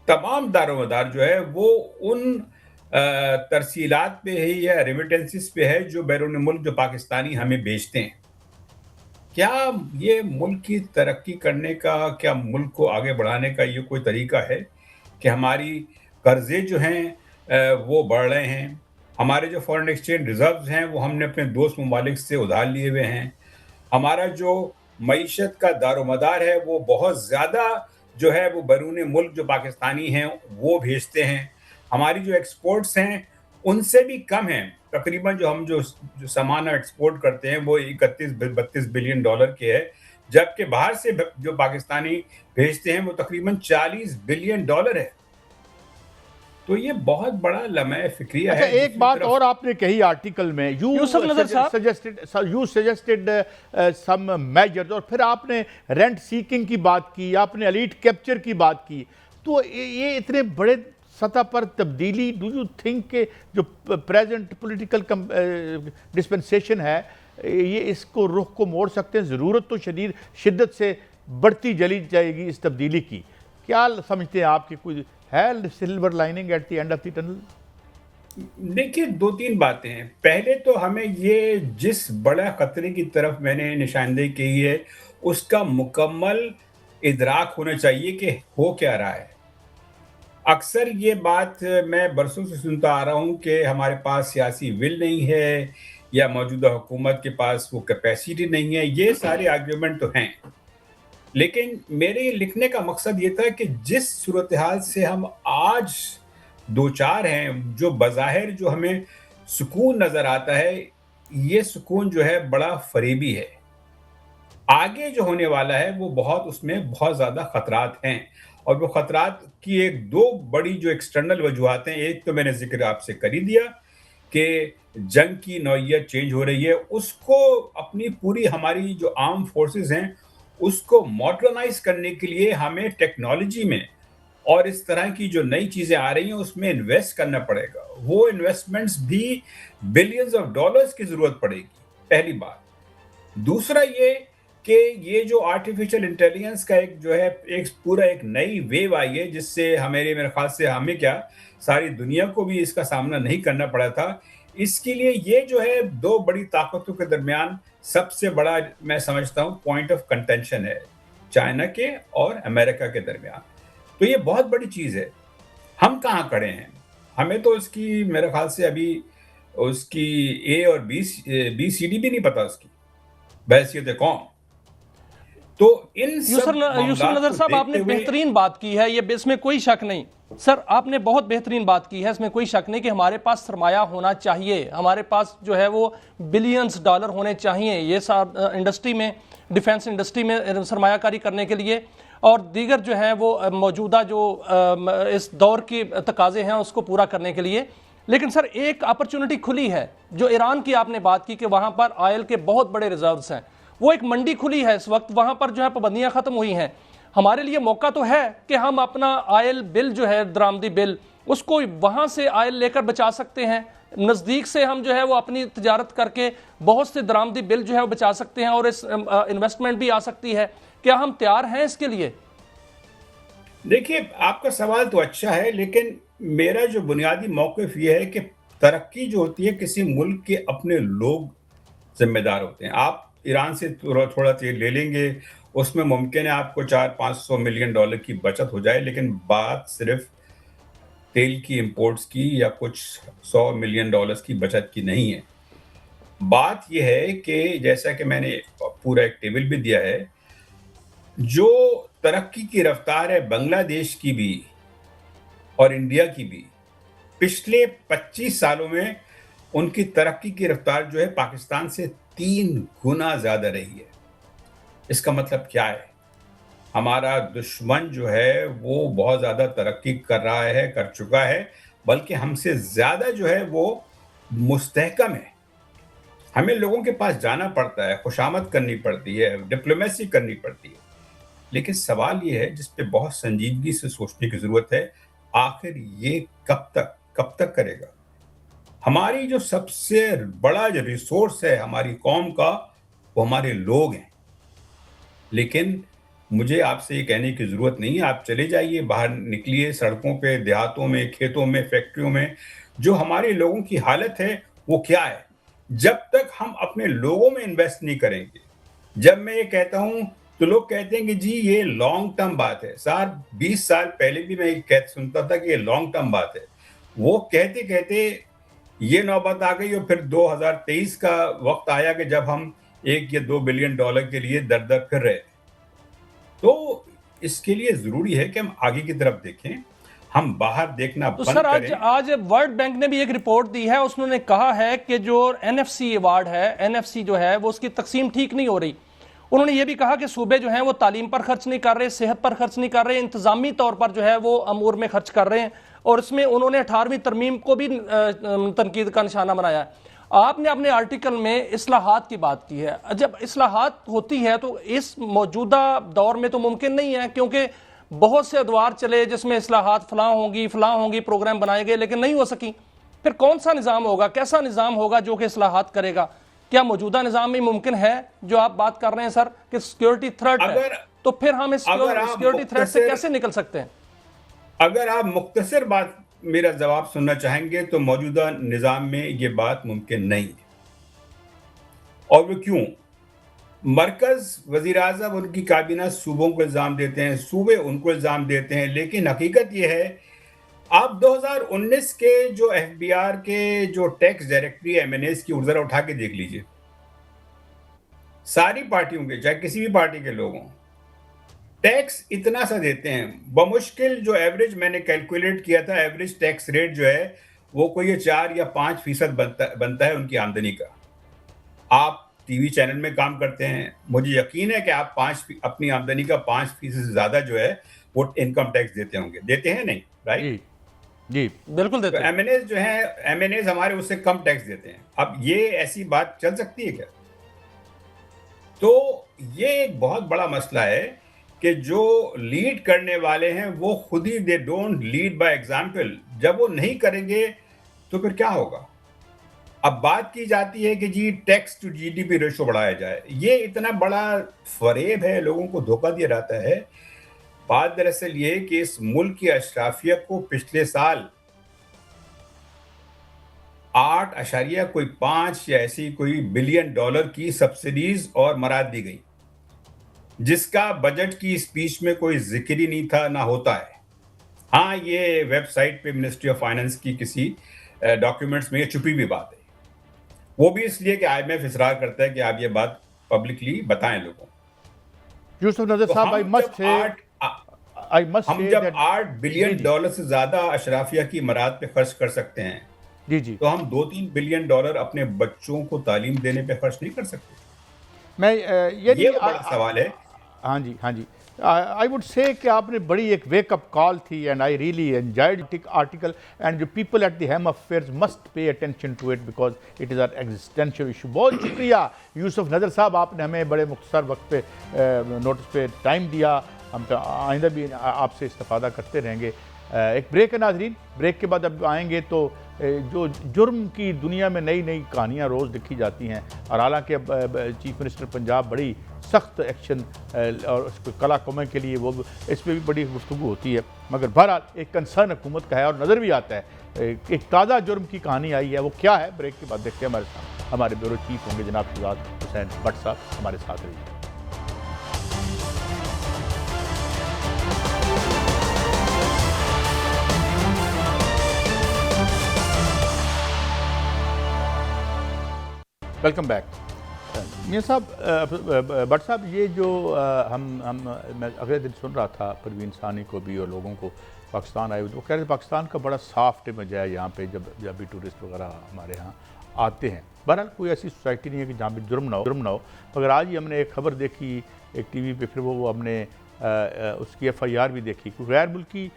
Speaker 3: तमाम दारोमदार जो है वो उन तरसीलात पे है या रेमिटेंसेस पे है जो बैरून मुल्क जो पाकिस्तानी हमें भेजते हैं। क्या ये मुल्क की तरक्की करने का, क्या मुल्क को आगे बढ़ाने का ये कोई तरीका है कि हमारी कर्जे जो हैं वो बढ़ रहे हैं? हमारे जो फॉरेन एक्सचेंज रिजर्व्स हैं वो हमने अपने दोस्त ममालिक से उधार लिए हुए हैं। हमारा जो मईशत का दारोमदार है वो बहुत ज़्यादा जो है वो बैरून मुल्क जो पाकिस्तानी हैं वो भेजते हैं। हमारी जो एक्सपोर्ट्स हैं उनसे भी कम हैं। तकरीबन जो हम जो सामान एक्सपोर्ट करते हैं वो 31-32 बिलियन डॉलर के है, जबकि बाहर से जो पाकिस्तानी भेजते हैं वो तकरीबन 40 बिलियन डॉलर है। तो ये बहुत बड़ा लम्हे फिक्रिया
Speaker 1: अच्छा,
Speaker 3: है।
Speaker 1: एक बात और आपने कही आर्टिकल में,
Speaker 2: यूसुफ नज़र साहब,
Speaker 1: सजेस्टेड सम मेजर्स, और फिर आपने रेंट सीकिंग की बात की, आपने एलीट कैप्चर की बात की। तो ये इतने बड़े सतह पर तब्दीली, डू यू थिंक के जो प्रेजेंट पॉलिटिकल डिस्पेंसेशन है, ये इसको रुख को मोड़ सकते हैं? ज़रूरत तो शिद्दत से बढ़ती चली जाएगी इस तब्दीली की। क्या समझते हैं आपकी कोई है silver lining at the end of the tunnel?
Speaker 3: देखिए, 2-3 बातें हैं। पहले तो हमें ये जिस बड़ा खतरे की तरफ मैंने निशानदेही की है उसका मुकम्मल इदराक होना चाहिए कि हो क्या रहा है। अक्सर ये बात मैं बरसों से सुनता आ रहा हूँ कि हमारे पास सियासी विल नहीं है या मौजूदा हुकूमत के पास वो कैपेसिटी नहीं है। ये सारे आर्ग्यूमेंट तो हैं, लेकिन मेरे लिखने का मकसद ये था कि जिस सूरत हाल से हम आज दो चार हैं, जो बज़ाहिर जो हमें सुकून नज़र आता है, ये सुकून जो है बड़ा फरेबी है। आगे जो होने वाला है वो उसमें बहुत ज़्यादा ख़तरात हैं, और वो ख़तरात की एक दो बड़ी जो एक्सटर्नल वजूहात हैं, एक तो मैंने ज़िक्र आपसे कर ही दिया कि जंग की नौइयत चेंज हो रही है। उसको अपनी पूरी हमारी जो आर्म फोर्सेस हैं उसको मॉडर्नाइज करने के लिए हमें टेक्नोलॉजी में और इस तरह की जो नई चीजें आ रही हैं उसमें इन्वेस्ट करना पड़ेगा। वो इन्वेस्टमेंट्स भी बिलियंस ऑफ डॉलर्स की जरूरत पड़ेगी, पहली बात। दूसरा ये कि ये जो आर्टिफिशियल इंटेलिजेंस का एक जो है एक पूरा एक नई वेव आई है, जिससे मेरे ख्याल से हमें क्या, सारी दुनिया को भी इसका सामना नहीं करना पड़ा था। इसके लिए ये जो है दो बड़ी ताकतों के दरमियान सबसे बड़ा मैं समझता हूँ पॉइंट ऑफ कंटेंशन है, चाइना के और अमेरिका के दरमियान। तो ये बहुत बड़ी चीज है। हम कहाँ खड़े हैं, हमें तो इसकी मेरे ख्याल से अभी उसकी ए और बी सी डी भी नहीं पता उसकी बहसियत कौन। तो इन सब
Speaker 2: यूसुफ नजर साहब, आपने बेहतरीन बात की है, ये इसमें कोई शक नहीं सर, आपने बहुत बेहतरीन बात की है, इसमें कोई शक नहीं कि हमारे पास सरमाया होना चाहिए, हमारे पास जो है वो बिलियंस डॉलर होने चाहिए ये इंडस्ट्री में, डिफेंस इंडस्ट्री में सरमायाकारी करने के लिए, और दीगर जो है वो मौजूदा जो इस दौर के तकाजे हैं उसको पूरा करने के लिए। लेकिन सर एक अपॉर्चुनिटी खुली है, जो ईरान की आपने बात की कि वहाँ पर ऑयल के बहुत बड़े रिजर्व्स हैं, वो एक मंडी खुली है इस वक्त, वहाँ पर जो है पाबंदियाँ ख़त्म हुई हैं। हमारे लिए मौका तो है कि हम अपना ऑयल बिल जो है दरामदी बिल, उसको वहाँ से ऑयल लेकर बचा सकते हैं, नज़दीक से हम जो है वो अपनी तजारत करके बहुत से दरामदी बिल जो है वो बचा सकते हैं और इस इन्वेस्टमेंट भी आ सकती है। क्या हम तैयार हैं इसके लिए?
Speaker 3: देखिए, आपका सवाल तो अच्छा है, लेकिन मेरा जो बुनियादी मौक़िफ़ ये है कि तरक्की जो होती है किसी मुल्क के अपने लोग जिम्मेदार होते हैं। आप ईरान से थोड़ा तेल ले लेंगे, उसमें मुमकिन है आपको 400-500 मिलियन डॉलर की बचत हो जाए, लेकिन बात सिर्फ तेल की इंपोर्ट्स की या कुछ 100 मिलियन डॉलर्स की बचत की नहीं है। बात यह है कि जैसा कि मैंने पूरा एक टेबल भी दिया है, जो तरक्की की रफ्तार है बांग्लादेश की भी और इंडिया की भी, पिछले 25 सालों में उनकी तरक्की की रफ्तार जो है पाकिस्तान से 3 गुना ज्यादा रही है। इसका मतलब क्या है? हमारा दुश्मन जो है वो बहुत ज्यादा तरक्की कर रहा है, कर चुका है, बल्कि हमसे ज्यादा जो है वो मुस्तहकम है। हमें लोगों के पास जाना पड़ता है, खुशामद करनी पड़ती है, डिप्लोमेसी करनी पड़ती है। लेकिन सवाल ये है जिस पे बहुत संजीदगी से सोचने की जरूरत है, आखिर ये कब तक करेगा? हमारी जो सबसे बड़ा जो रिसोर्स है हमारी कौम का, वो हमारे लोग हैं। लेकिन मुझे आपसे ये कहने की जरूरत नहीं है, आप चले जाइए, बाहर निकलिए, सड़कों पे, देहातों में, खेतों में, फैक्ट्रियों में, जो हमारे लोगों की हालत है वो क्या है? जब तक हम अपने लोगों में इन्वेस्ट नहीं करेंगे, जब मैं ये कहता हूं तो लोग कहते हैं कि जी ये लॉन्ग टर्म बात है। सर 20 साल पहले भी मैं सुनता था कि ये लॉन्ग टर्म बात है। वो कहते कहते ये नौबत आ गई और फिर 2023 का वक्त आया कि जब हम 1 या 2 बिलियन डॉलर के लिए दर दर फिर रहे थे। तो इसके लिए जरूरी है कि हम आगे की तरफ देखें, हम बाहर देखना
Speaker 2: तो
Speaker 3: बंद
Speaker 2: सर
Speaker 3: करें।
Speaker 2: आज वर्ल्ड बैंक ने भी एक रिपोर्ट दी है, उसने कहा है कि जो एनएफसी अवार्ड है, एनएफसी जो है वो उसकी तकसीम ठीक नहीं हो रही। उन्होंने ये भी कहा कि सूबे जो हैं वो तालीम पर खर्च नहीं कर रहे, सेहत पर खर्च नहीं कर रहे, इंतजामी तौर पर जो है वो अमूर में खर्च कर रहे हैं, और इसमें उन्होंने 18वीं तरमीम को भी तनकीद का निशाना बनाया है। आपने अपने आर्टिकल में इस्लाहात की बात की है। जब इस्लाहात होती है तो इस मौजूदा दौर में तो मुमकिन नहीं है, क्योंकि बहुत से अदवार चले जिसमें इस्लाहात फलां होंगी, प्रोग्राम बनाए गए, लेकिन नहीं हो सकी। फिर कौन सा निज़ाम होगा, कैसा निज़ाम होगा जो कि इस्लाहात करेगा? क्या मौजूदा निज़ाम में मुमकिन है जो आप बात कर रहे हैं सर कि सिक्योरिटी थ्रेट है, तो फिर हम इस सिक्योरिटी थ्रेट से कैसे निकल सकते हैं?
Speaker 3: अगर आप मुख्तसर बात मेरा जवाब सुनना चाहेंगे तो मौजूदा निज़ाम में ये बात मुमकिन नहीं है। और वो क्यों? मरकज, वजीर आज़म, उनकी काबीना सूबों को इल्ज़ाम देते हैं, सूबे उनको इल्ज़ाम देते हैं, लेकिन हकीकत ये है, आप 2019 के जो एफबीआर के जो टैक्स डायरेक्टरी एमएनएस की जरा उठा के देख लीजिए। सारी पार्टियों के, चाहे किसी भी पार्टी के लोगों, टैक्स इतना सा देते हैं, बमुश्किल जो एवरेज मैंने कैलकुलेट किया था, एवरेज टैक्स रेट जो है वो कोई 4 या 5% बनता है उनकी आमदनी का। आप टीवी चैनल में काम करते हैं, मुझे यकीन है कि आप अपनी आमदनी का 5% से ज्यादा जो है वो इनकम टैक्स देते होंगे, देते हैं नहीं? राइट
Speaker 2: जी बिल्कुल देते
Speaker 3: हैं। तो एमएनएस जो है, एमएनएस हमारे उससे कम टैक्स देते हैं। अब ये ऐसी बात चल सकती है क्या? तो ये एक बहुत बड़ा मसला है कि जो लीड करने वाले हैं वो खुद ही they don't lead by example. जब वो नहीं करेंगे तो फिर क्या होगा? अब बात की जाती है कि जी टैक्स टू जीडीपी रेशो बढ़ाया जाए। ये इतना बड़ा फरेब है, लोगों को धोखा दिया जाता है। बात दरअसल ये है कि इस मुल्क की अशराफियत को पिछले साल 8.5 या ऐसी कोई बिलियन डॉलर की सब्सिडीज और मराद दी गई, जिसका बजट की स्पीच में कोई जिक्र ही नहीं था, ना होता है। हाँ, ये वेबसाइट पे मिनिस्ट्री ऑफ फाइनेंस की किसी डॉक्यूमेंट्स में ये छुपी हुई बात है। वो भी इसलिए कि आईएमएफ इसरार करता है कि आप ये बात पब्लिकली बताएं लोगों को।
Speaker 1: यूसुफ नजर साहब,
Speaker 3: हम जब 8 बिलियन डॉलर से ज्यादा अशराफिया की मराद पे खर्च कर सकते हैं,
Speaker 1: जी,
Speaker 3: तो हम 2-3 बिलियन डॉलर अपने बच्चों को तालीम देने पे खर्च नहीं कर सकते?
Speaker 1: मैं
Speaker 3: ये बड़ा सवाल है।
Speaker 1: हाँ जी, आई वुड से कि आपने बड़ी एक वेकअप कॉल थी, and I really enjoyed article, and जो people at the helm of affairs must pay attention to it because it is our existential issue. बहुत शुक्रिया यूसुफ नज़र साहब, आपने हमें बड़े मुख्तसर वक्त पे नोटिस पे टाइम दिया। हम तो आइंदा भी आपसे इस्तेफादा करते रहेंगे। एक ब्रेक है नाज़रीन, ब्रेक के बाद अब आएंगे तो जो जुर्म की दुनिया में नई नई कहानियाँ रोज़ लिखी जाती हैं, और हालांकि अब चीफ मिनिस्टर पंजाब बड़ी सख्त एक्शन और उसको कला कमे के लिए वो इस पर भी बड़ी गुफ्तगू होती है, मगर बहरहाल एक कंसर्न हुकूमत का है और नज़र भी आता है। एक ताज़ा जुर्म की कहानी आई है, वो क्या है? ब्रेक के बाद देखते हैं। हमारे साथ हमारे ब्यूरो चीफ होंगे जनाब शहजाद हुसैन भट्ट साहब, हमारे साथ रहिए। Welcome back. मियां साहब, भट्ट साहब, ये जो मैं अगले दिन सुन रहा था परवीन सानी को भी और लोगों को पाकिस्तान आए, वो कह रहे थे पाकिस्तान का बड़ा सॉफ्ट इमेज है यहाँ पे, जब भी टूरिस्ट वगैरह हमारे यहाँ आते हैं। बहरहाल कोई ऐसी सोसाइटी नहीं है कि जहाँ पे जुर्म ना हो। मगर आज ही हमने एक खबर देखी एक टीवी पे, फिर वो हमने उसकी FIR भी देखी। कोई गैर मुल्की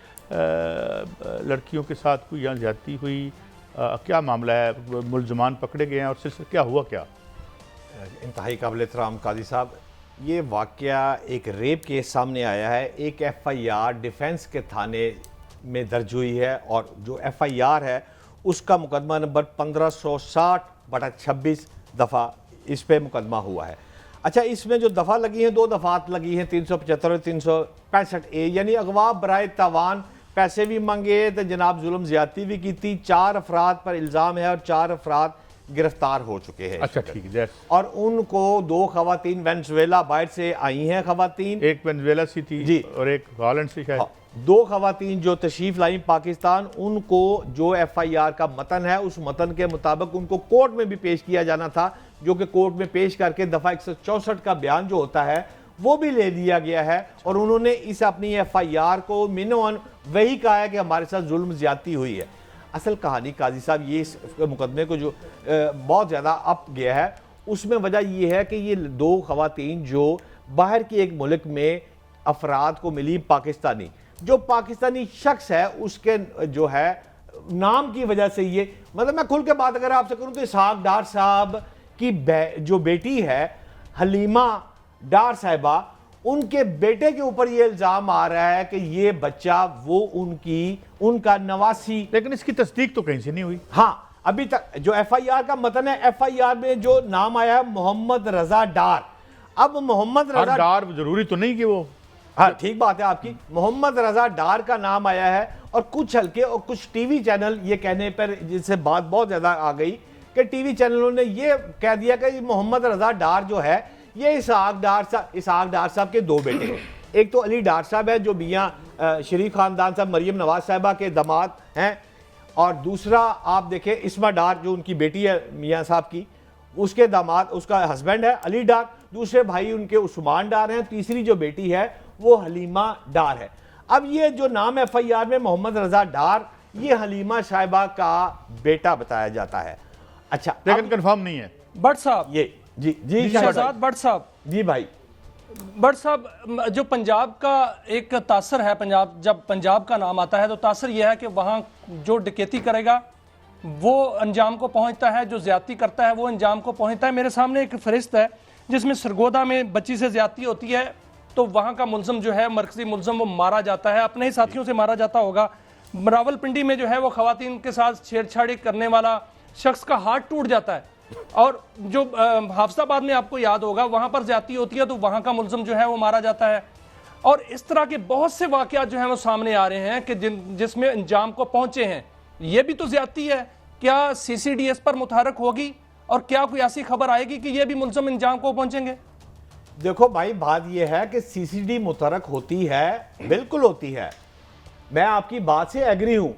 Speaker 1: लड़कियों के साथ कोई यहाँ ज्यादती हुई, क्या मामला है? मुलजमान पकड़े गए हैं और सिलसिला क्या हुआ? क्या
Speaker 4: इंतहाई काबिल एहतराम काजी साहब, ये वाक़या एक रेप केस सामने आया है। एक FIR डिफेंस के थाने में दर्ज हुई है और जो FIR है उसका मुकदमा नंबर 1560/26 दफ़ा इस पे मुकदमा हुआ है। अच्छा, इसमें जो दफ़ा लगी हैं, 2 दफ़ात लगी हैं, 375 और 365A, यानी अगवा बराए तावान, पैसे भी मांगे तो जनाब जुल्म ज़्यादती भी की थी। 4 अफराद पर इल्ज़ाम है और 4 अफराद गिरफ्तार हो चुके हैं।
Speaker 1: अच्छा, ठीक है।
Speaker 4: और उनको 2 खवातीन वेनेजुएला बाहर से आई हैं खवातीन,
Speaker 1: एक वेनेजुएला से थी जी और एक हॉलैंड से शायद।
Speaker 4: 2 खवातीन जो तशरीफ लाई पाकिस्तान, उनको जो FIR का मतन है उस मतन के मुताबिक उनको कोर्ट में भी पेश किया जाना था, जो कि कोर्ट में पेश करके दफ़ा 164 का बयान जो होता है वो भी ले लिया गया है। और उन्होंने इस अपनी FIR को मिनोन वही कहा है कि हमारे साथ जुल्म ज्यादती हुई है। असल कहानी काजी साहब, ये इस मुकदमे को जो बहुत ज़्यादा अप गया है, उसमें वजह ये है कि ये 2 खवातीन जो बाहर के एक मुल्क में अफराद को मिली, पाकिस्तानी, जो पाकिस्तानी शख्स है उसके जो है नाम की वजह से ये, मतलब मैं खुल के बात अगर आपसे करूँ तो इसहाक डार साहब की जो बेटी है हलीमा डार साहिबा, उनके बेटे के ऊपर ये इल्ज़ाम आ रहा है कि ये बच्चा वो उनका नवासी, लेकिन इसकी तस्दीक तो कहीं से नहीं हुई। हाँ, अभी तक जो FIR का मतन है, FIR में जो नाम आया है मोहम्मद रजा डार। अब मोहम्मद रजा
Speaker 1: डार जरूरी तो नहीं कि वो,
Speaker 4: हाँ ठीक बात है आपकी, मोहम्मद रजा डार का नाम आया है। और कुछ हल्के और कुछ टीवी चैनल ये कहने पर, जिससे बात बहुत ज्यादा आ गई कि टीवी चैनलों ने ये कह दिया कि मोहम्मद रजा डार जो है ये इसहाक डार साहब के 2 बेटे हैं। एक तो अली डार साहब है जो मियाँ शरीफ खानदान साहब मरियम नवाज साहिबा के दामाद हैं, और दूसरा आप देखें इस्मा डार जो उनकी बेटी है मियाँ साहब की, उसके दामाद, उसका हस्बैंड है अली डार, दूसरे भाई उनके उस्मान डार हैं, तीसरी जो बेटी है वो हलीमा डार है। अब ये जो नाम FIR में मोहम्मद रजा डार, ये हलीमा साहिबा का बेटा बताया जाता है। अच्छा,
Speaker 1: लेकिन कंफर्म नहीं है।
Speaker 2: भट्ट साहब,
Speaker 4: ये जी
Speaker 2: शहजाद भट्ट साहब,
Speaker 4: जी भाई
Speaker 2: भट्ट साहब, जो पंजाब का एक तासर है, जब पंजाब का नाम आता है तो तासर यह है कि वहाँ जो डकैती करेगा वो अंजाम को पहुँचता है, जो ज्यादती करता है वो अंजाम को पहुँचता है। मेरे सामने एक फहरिस्त है जिसमें सरगोदा में बच्ची से ज्यादती होती है, तो वहाँ का मुलजम जो है, मरकजी मुलजम, वो मारा जाता है, अपने ही साथियों से मारा जाता होगा। रावलपिंडी में जो है वो खवातीन के साथ छेड़छाड़ी करने वाला शख्स का हाथ टूट जाता है। और जो हाफिजाबाद में आपको याद होगा, वहाँ पर ज्यादती होती है तो वहाँ का मुलजम जो है वो मारा जाता है। और इस तरह के बहुत से वाक़यात जो हैं वो सामने आ रहे हैं कि जिसमें अंजाम को पहुंचे हैं। ये भी तो ज्यादती है। क्या CCDS पर मुतहरक होगी और क्या कोई ऐसी खबर आएगी कि ये भी मुलजम अंजाम को पहुंचेंगे?
Speaker 4: देखो भाई, बात यह है कि CCD मुतहरक होती है, बिल्कुल होती है, मैं आपकी बात से एग्री हूं,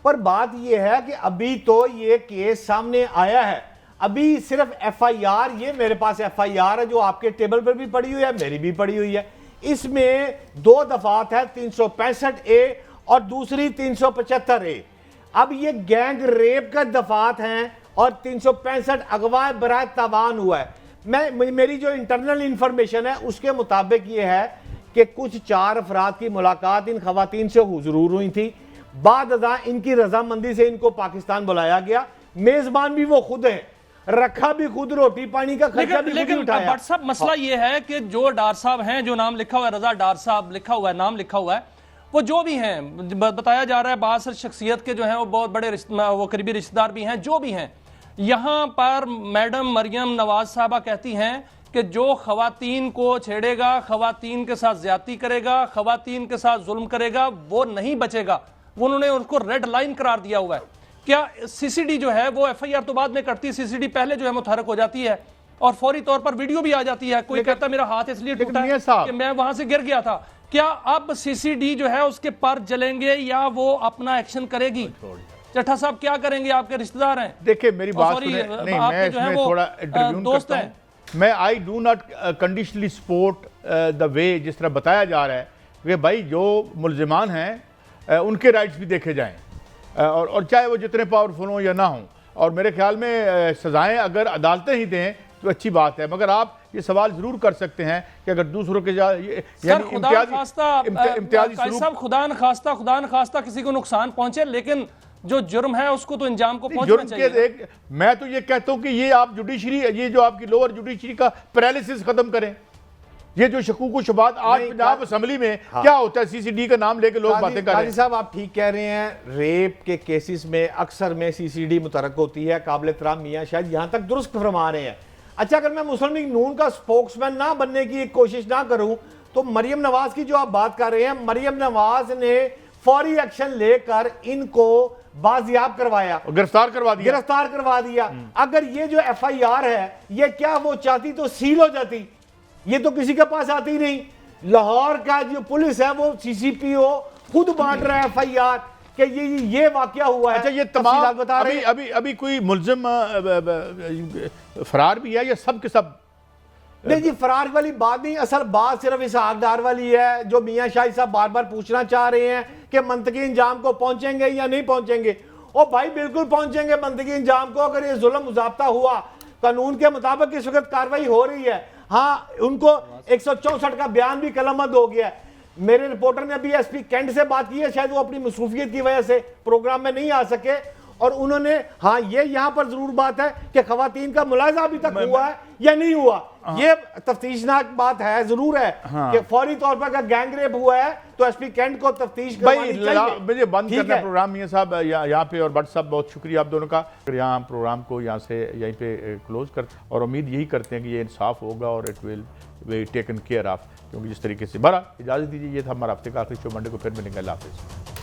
Speaker 4: पर बात यह है कि अभी तो ये केस सामने आया है, अभी सिर्फ FIR, ये मेरे पास FIR है जो आपके टेबल पर भी पड़ी हुई है, मेरी भी पड़ी हुई है। इसमें 2 दफात है, 365A और दूसरी 375A। अब ये गैंग रेप का दफात हैं और 365 अगवा बराए तावान हुआ है। मेरी जो इंटरनल इंफॉर्मेशन है उसके मुताबिक ये है कि कुछ 4 अफराद की मुलाकात इन खवातीन से जरूर हुई थी, बाद अज़ां इनकी रजामंदी से इनको पाकिस्तान बुलाया गया, मेजबान भी वो खुद है, रखा भी खुद, रोटी पानी का खर्चा भी खुद ही उठाया।
Speaker 2: बट साहब मसला ये है कि जो डार साहब हैं, जो नाम लिखा हुआ है, रजा डार साहब लिखा हुआ है, नाम लिखा हुआ है, वो जो भी हैं, बताया जा रहा है बासर शख्सियत के जो हैं वो बहुत बड़े वो करीबी रिश्तेदार भी हैं, जो भी हैं। यहाँ पर मैडम मरियम नवाज साहबा कहती हैं कि जो खवातीन को छेड़ेगा, खवातीन के साथ ज्यादती करेगा, खवातीन के साथ जुल्म करेगा, वो नहीं बचेगा। उन्होंने उनको रेड लाइन करार दिया हुआ है। क्या CCD जो है वो FIR तो बाद में करती है, CCD पहले जो है मुतहरक हो जाती है और फौरी तौर पर वीडियो भी आ जाती है। कोई कहता मेरा हाथ इसलिए टूटा है कि मैं वहां से गिर गया था। क्या अब CCD जो है उसके पर जलेंगे या वो अपना एक्शन करेगी? चट्टा साहब क्या करेंगे, आपके रिश्तेदार हैं।
Speaker 1: देखिए मेरी बात सुने, नहीं मैं इसमें थोड़ा इंटरव्यू
Speaker 2: दोस्त
Speaker 1: करता हूं। मैं I do not conditionally support the way जिस तरह बताया जा रहा है कि भाई जो मुलजिमान हैं उनके राइट्स भी देखे जाएं, और चाहे वो जितने पावरफुल हों या ना हों, और मेरे ख्याल में सजाएं अगर अदालतें ही दें तो अच्छी बात है। मगर आप ये सवाल जरूर कर सकते हैं कि अगर दूसरों के यानी इम्तियाजी
Speaker 2: खुदा न खास्ता किसी को नुकसान पहुंचे, लेकिन जो जुर्म है उसको तो अंजाम को पहुंचना चाहिए।
Speaker 1: मैं तो ये कहता हूं कि ये आप जुडिशरी, ये जो आपकी लोअर जुडिशरी का पैरालिसिस खत्म करें। ये जो शकूक शुबात आज पंजाब असेंबली में क्या होता है, CCD का नाम लेके लोग बातें कर रहे हैं।
Speaker 4: साहब आप ठीक कह रहे हैं, रेप के केसेस में अक्सर में CCD मुतहरक होती है। काबिल एहतराम मियां शायद यहां तक दुरुस्त फरमा रहे हैं। अच्छा, अगर मैं मुस्लिम लीग नून का स्पोक्समैन ना बनने की कोशिश ना करूं तो मरियम नवाज की जो आप बात कर रहे हैं, मरियम नवाज ने फौरी एक्शन लेकर इनको बाजियाब करवाया,
Speaker 1: गिरफ्तार
Speaker 4: करवा दिया। अगर ये जो FIR है, ये क्या वो चाहती तो सील हो जाती, ये तो किसी के पास आती नहीं। लाहौर का जो पुलिस है वो CCPO खुद बांट रहा है FIR कि ये वाकया हुआ है।
Speaker 1: अच्छा, ये तमाम बता रहे अभी कोई मुल्जिम फरार भी है या सब के सब?
Speaker 4: नहीं जी, फरार वाली बात नहीं, असल बात सिर्फ इस आगदार वाली है जो मियां शाही साहब बार बार पूछना चाह रहे हैं कि मंतकी इंजाम को पहुंचेंगे या नहीं पहुंचेंगे। ओ भाई बिल्कुल पहुंचेंगे मंतकी इंजाम को। अगर ये जुल्म मुजाब्ता हुआ, कानून के मुताबिक इस वक्त कार्रवाई हो रही है। हाँ, उनको 164 का बयान भी कलमबंद हो गया है। मेरे रिपोर्टर ने अभी SP कैंट से बात की है, शायद वो अपनी मसरूफियत की वजह से प्रोग्राम में नहीं आ सके, और उन्होंने हाँ ये यहां पर जरूर बात है कि खवातीन का मुलाजा अभी तक हुआ है या नहीं हुआ, ये तफ्तीशनाक बात है, जरूर है कि फौरी तौर पर अगर गैंग रेप हुआ है तो SP कैंट को तफ्तीश करवानी चाहिए।
Speaker 1: मुझे बंद करना प्रोग्राम मियां साहब यहाँ पे, और भट्ट साहब बहुत शुक्रिया आप दोनों का। यहाँ प्रोग्राम को यहाँ से यहीं पे क्लोज कर, और उम्मीद यही करते हैं कि ये इंसाफ होगा और it will be taken care of, क्योंकि जिस तरीके से बड़ा इजाज़त दीजिए। ये था हमारा हफ्ते का आखिरी शो, मंडे को फिर मिलेंगे। अल्लाह हाफिज़।